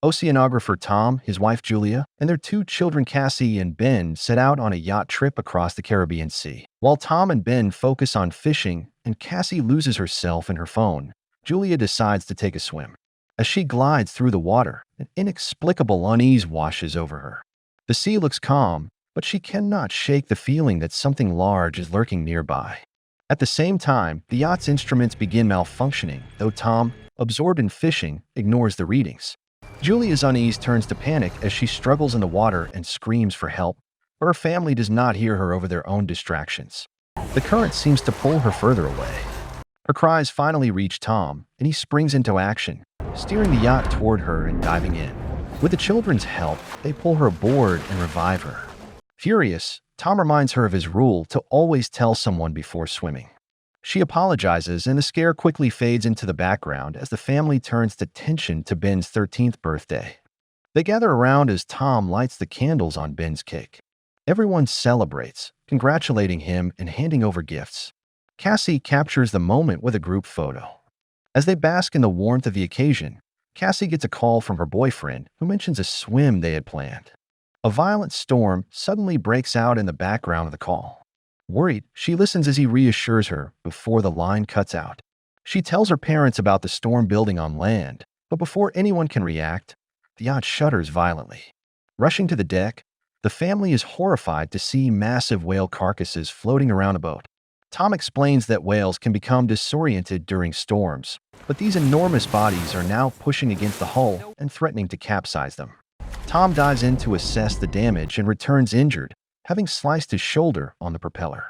Oceanographer Tom, his wife Julia, and their two children Cassie and Ben set out on a yacht trip across the Caribbean Sea. While Tom and Ben focus on fishing and Cassie loses herself in her phone, Julia decides to take a swim. As she glides through the water, an inexplicable unease washes over her. The sea looks calm, but she cannot shake the feeling that something large is lurking nearby. At the same time, the yacht's instruments begin malfunctioning, though Tom, absorbed in fishing, ignores the readings. Julia's unease turns to panic as she struggles in the water and screams for help, but her family does not hear her over their own distractions. The current seems to pull her further away. Her cries finally reach Tom, and he springs into action, steering the yacht toward her and diving in. With the children's help, they pull her aboard and revive her. Furious, Tom reminds her of his rule to always tell someone before swimming. She apologizes, and the scare quickly fades into the background as the family turns attention to Ben's 13th birthday. They gather around as Tom lights the candles on Ben's cake. Everyone celebrates, congratulating him and handing over gifts. Cassie captures the moment with a group photo. As they bask in the warmth of the occasion, Cassie gets a call from her boyfriend who mentions a swim they had planned. A violent storm suddenly breaks out in the background of the call. Worried, she listens as he reassures her before the line cuts out. She tells her parents about the storm building on land, but before anyone can react, the yacht shudders violently. Rushing to the deck, the family is horrified to see massive whale carcasses floating around a boat. Tom explains that whales can become disoriented during storms, but these enormous bodies are now pushing against the hull and threatening to capsize them. Tom dives in to assess the damage and returns injured, having sliced his shoulder on the propeller.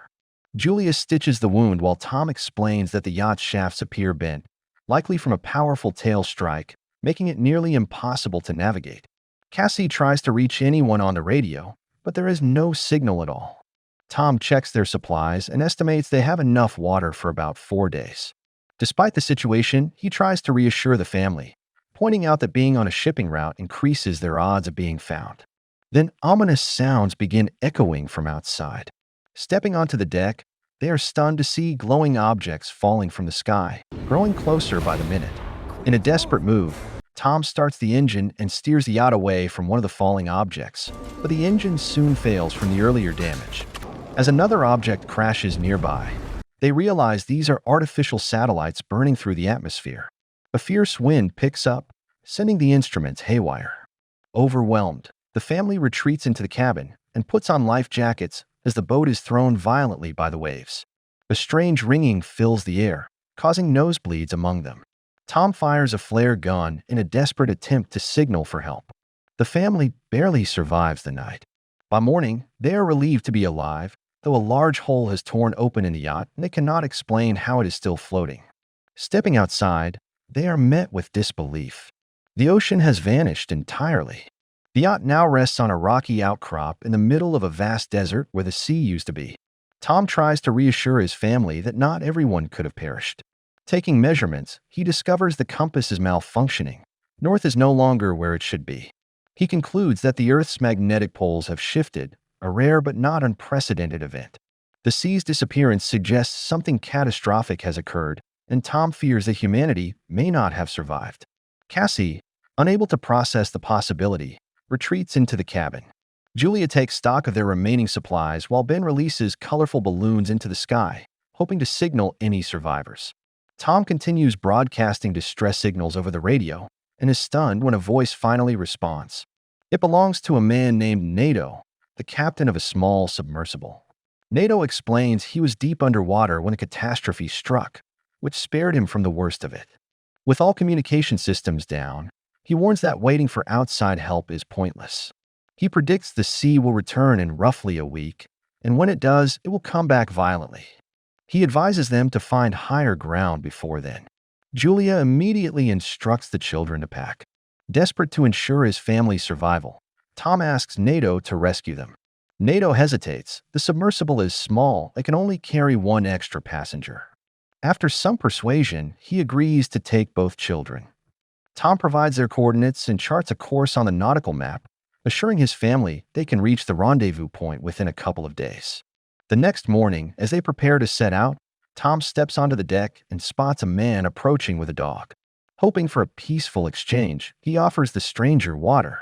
Julia stitches the wound while Tom explains that the yacht's shafts appear bent, likely from a powerful tail strike, making it nearly impossible to navigate. Cassie tries to reach anyone on the radio, but there is no signal at all. Tom checks their supplies and estimates they have enough water for about 4 days. Despite the situation, he tries to reassure the family, pointing out that being on a shipping route increases their odds of being found. Then ominous sounds begin echoing from outside. Stepping onto the deck, they are stunned to see glowing objects falling from the sky, growing closer by the minute. In a desperate move, Tom starts the engine and steers the yacht away from one of the falling objects, but the engine soon fails from the earlier damage. As another object crashes nearby, they realize these are artificial satellites burning through the atmosphere. A fierce wind picks up, sending the instruments haywire. Overwhelmed, the family retreats into the cabin and puts on life jackets as the boat is thrown violently by the waves. A strange ringing fills the air, causing nosebleeds among them. Tom fires a flare gun in a desperate attempt to signal for help. The family barely survives the night. By morning, they are relieved to be alive, though a large hole has torn open in the yacht and they cannot explain how it is still floating. Stepping outside, they are met with disbelief. The ocean has vanished entirely. The yacht now rests on a rocky outcrop in the middle of a vast desert where the sea used to be. Tom tries to reassure his family that not everyone could have perished. Taking measurements, he discovers the compass is malfunctioning. North is no longer where it should be. He concludes that the Earth's magnetic poles have shifted, a rare but not unprecedented event. The sea's disappearance suggests something catastrophic has occurred, and Tom fears that humanity may not have survived. Cassie, unable to process the possibility, retreats into the cabin. Julia takes stock of their remaining supplies while Ben releases colorful balloons into the sky, hoping to signal any survivors. Tom continues broadcasting distress signals over the radio and is stunned when a voice finally responds. It belongs to a man named NATO, the captain of a small submersible. NATO explains he was deep underwater when a catastrophe struck, which spared him from the worst of it. With all communication systems down, he warns that waiting for outside help is pointless. He predicts the sea will return in roughly a week, and when it does, it will come back violently. He advises them to find higher ground before then. Julia immediately instructs the children to pack. Desperate to ensure his family's survival, Tom asks NATO to rescue them. NATO hesitates. The submersible is small and can only carry one extra passenger. After some persuasion, he agrees to take both children. Tom provides their coordinates and charts a course on the nautical map, assuring his family they can reach the rendezvous point within a couple of days. The next morning, as they prepare to set out, Tom steps onto the deck and spots a man approaching with a dog. Hoping for a peaceful exchange, he offers the stranger water.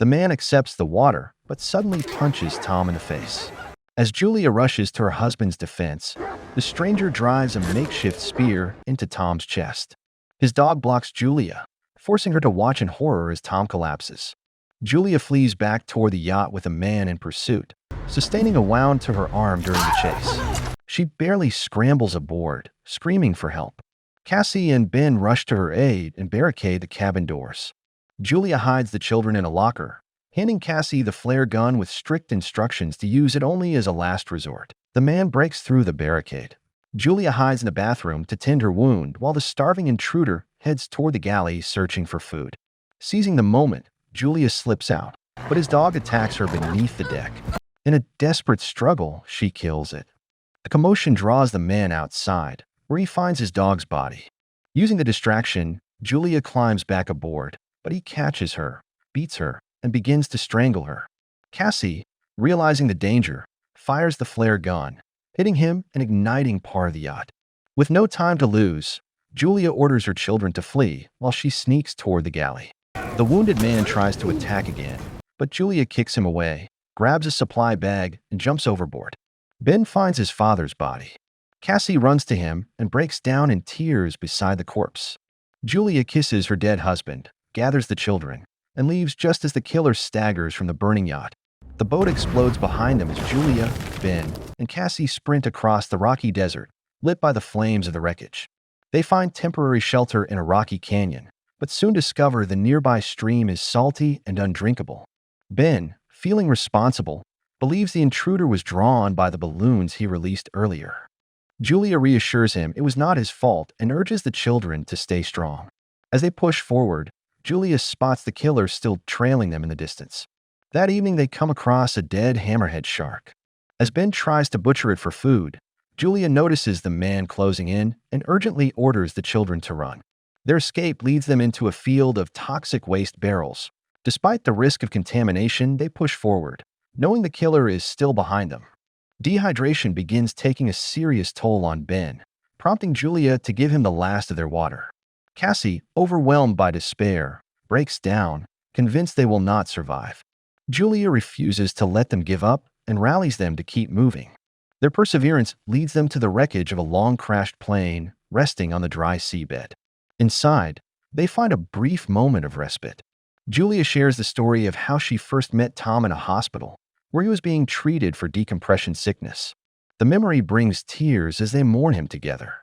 The man accepts the water, but suddenly punches Tom in the face. As Julia rushes to her husband's defense, the stranger drives a makeshift spear into Tom's chest. His dog blocks Julia, forcing her to watch in horror as Tom collapses. Julia flees back toward the yacht with a man in pursuit, sustaining a wound to her arm during the chase. She barely scrambles aboard, screaming for help. Cassie and Ben rush to her aid and barricade the cabin doors. Julia hides the children in a locker, handing Cassie the flare gun with strict instructions to use it only as a last resort. The man breaks through the barricade. Julia hides in the bathroom to tend her wound while the starving intruder heads toward the galley searching for food. Seizing the moment, Julia slips out, but his dog attacks her beneath the deck. In a desperate struggle, she kills it. A commotion draws the man outside, where he finds his dog's body. Using the distraction, Julia climbs back aboard, but he catches her, beats her, and begins to strangle her. Cassie, realizing the danger, fires the flare gun, hitting him and igniting part of the yacht. With no time to lose, Julia orders her children to flee while she sneaks toward the galley. The wounded man tries to attack again, but Julia kicks him away, grabs a supply bag, and jumps overboard. Ben finds his father's body. Cassie runs to him and breaks down in tears beside the corpse. Julia kisses her dead husband, gathers the children, and leaves just as the killer staggers from the burning yacht. The boat explodes behind them as Julia, Ben, and Cassie sprint across the rocky desert, lit by the flames of the wreckage. They find temporary shelter in a rocky canyon, but soon discover the nearby stream is salty and undrinkable. Ben, feeling responsible, believes the intruder was drawn by the balloons he released earlier. Julia reassures him it was not his fault and urges the children to stay strong. As they push forward, Julia spots the killer still trailing them in the distance. That evening, they come across a dead hammerhead shark. As Ben tries to butcher it for food, Julia notices the man closing in and urgently orders the children to run. Their escape leads them into a field of toxic waste barrels. Despite the risk of contamination, they push forward, knowing the killer is still behind them. Dehydration begins taking a serious toll on Ben, prompting Julia to give him the last of their water. Cassie, overwhelmed by despair, breaks down, convinced they will not survive. Julia refuses to let them give up and rallies them to keep moving. Their perseverance leads them to the wreckage of a long-crashed plane resting on the dry seabed. Inside, they find a brief moment of respite. Julia shares the story of how she first met Tom in a hospital, where he was being treated for decompression sickness. The memory brings tears as they mourn him together.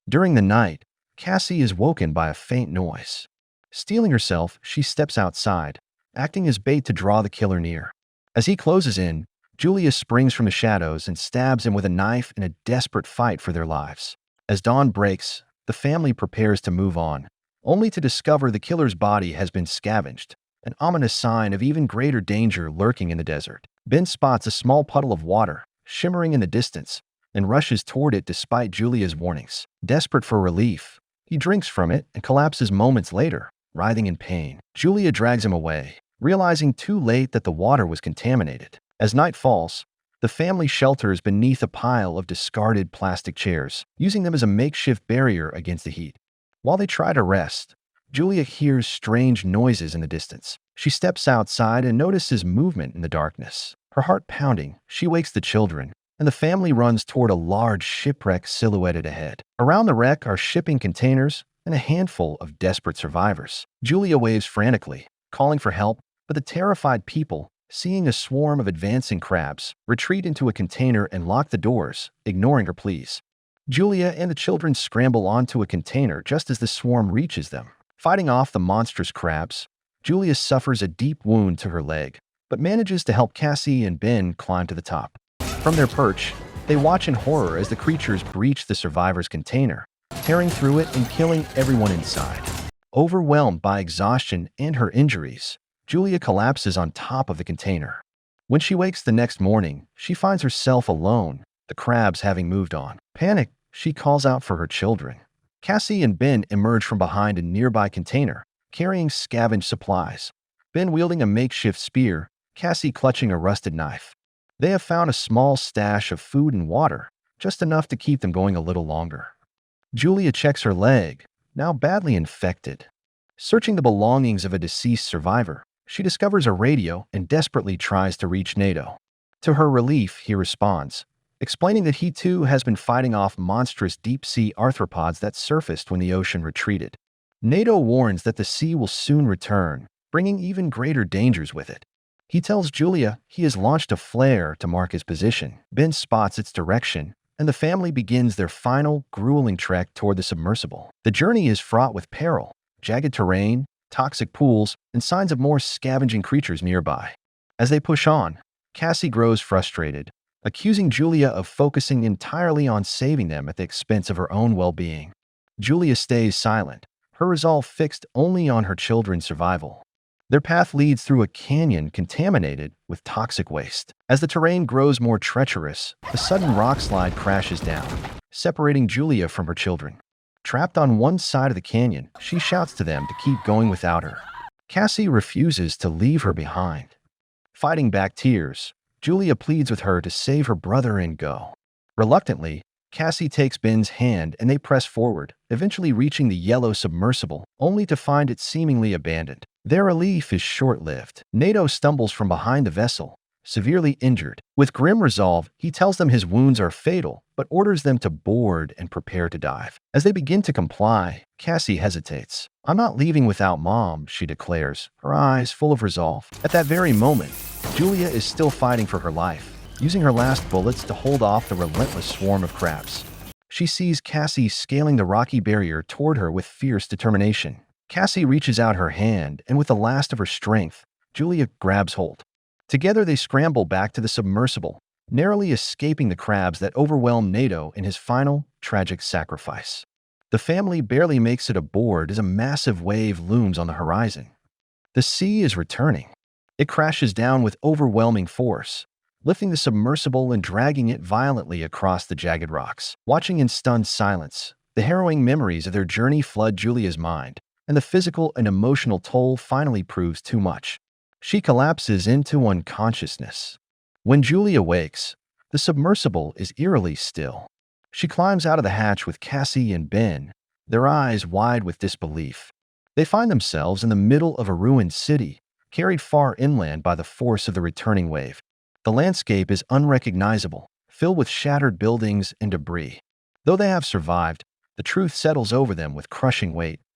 During the night, Cassie is woken by a faint noise. Steeling herself, she steps outside, acting as bait to draw the killer near. As he closes in, Julia springs from the shadows and stabs him with a knife in a desperate fight for their lives. As dawn breaks, the family prepares to move on, only to discover the killer's body has been scavenged, an ominous sign of even greater danger lurking in the desert. Ben spots a small puddle of water, shimmering in the distance, and rushes toward it despite Julia's warnings. Desperate for relief, he drinks from it and collapses moments later, writhing in pain. Julia drags him away, realizing too late that the water was contaminated. As night falls, the family shelters beneath a pile of discarded plastic chairs, using them as a makeshift barrier against the heat. While they try to rest, Julia hears strange noises in the distance. She steps outside and notices movement in the darkness. Her heart pounding, she wakes the children, and the family runs toward a large shipwreck silhouetted ahead. Around the wreck are shipping containers and a handful of desperate survivors. Julia waves frantically, calling for help, but the terrified people, seeing a swarm of advancing crabs, retreat into a container and lock the doors, ignoring her pleas. Julia and the children scramble onto a container just as the swarm reaches them. Fighting off the monstrous crabs, Julia suffers a deep wound to her leg, but manages to help Cassie and Ben climb to the top. From their perch, they watch in horror as the creatures breach the survivors' container, tearing through it and killing everyone inside. Overwhelmed by exhaustion and her injuries, Julia collapses on top of the container. When she wakes the next morning, she finds herself alone, the crabs having moved on. Panicked, she calls out for her children. Cassie and Ben emerge from behind a nearby container, carrying scavenged supplies. Ben wielding a makeshift spear, Cassie clutching a rusted knife. They have found a small stash of food and water, just enough to keep them going a little longer. Julia checks her leg, now badly infected, Searching the belongings of a deceased survivor, she discovers a radio and desperately tries to reach NATO. To her relief, he responds, explaining that he too has been fighting off monstrous deep-sea arthropods that surfaced when the ocean retreated. NATO warns that the sea will soon return, bringing even greater dangers with it. He tells Julia he has launched a flare to mark his position. Ben spots its direction, and the family begins their final, grueling trek toward the submersible. The journey is fraught with peril, jagged terrain, toxic pools, and signs of more scavenging creatures nearby. As they push on, Cassie grows frustrated, accusing Julia of focusing entirely on saving them at the expense of her own well-being. Julia stays silent, her resolve fixed only on her children's survival. Their path leads through a canyon contaminated with toxic waste. As the terrain grows more treacherous, a sudden rock slide crashes down, separating Julia from her children. Trapped on one side of the canyon, she shouts to them to keep going without her. Cassie refuses to leave her behind. Fighting back tears, Julia pleads with her to save her brother and go. Reluctantly, Cassie takes Ben's hand and they press forward, eventually reaching the yellow submersible, only to find it seemingly abandoned. Their relief is short-lived. NATO stumbles from behind the vessel, severely injured. With grim resolve, he tells them his wounds are fatal, but orders them to board and prepare to dive. As they begin to comply, Cassie hesitates. "I'm not leaving without Mom," she declares, her eyes full of resolve. At that very moment, Julia is still fighting for her life, using her last bullets to hold off the relentless swarm of crabs. She sees Cassie scaling the rocky barrier toward her with fierce determination. Cassie reaches out her hand, and with the last of her strength, Julia grabs hold. Together they scramble back to the submersible, narrowly escaping the crabs that overwhelm NATO in his final, tragic sacrifice. The family barely makes it aboard as a massive wave looms on the horizon. The sea is returning. It crashes down with overwhelming force, lifting the submersible and dragging it violently across the jagged rocks. Watching in stunned silence, the harrowing memories of their journey flood Julia's mind, and the physical and emotional toll finally proves too much. She collapses into unconsciousness. When Julia wakes, the submersible is eerily still. She climbs out of the hatch with Cassie and Ben, their eyes wide with disbelief. They find themselves in the middle of a ruined city, carried far inland by the force of the returning wave. The landscape is unrecognizable, filled with shattered buildings and debris. Though they have survived, the truth settles over them with crushing weight.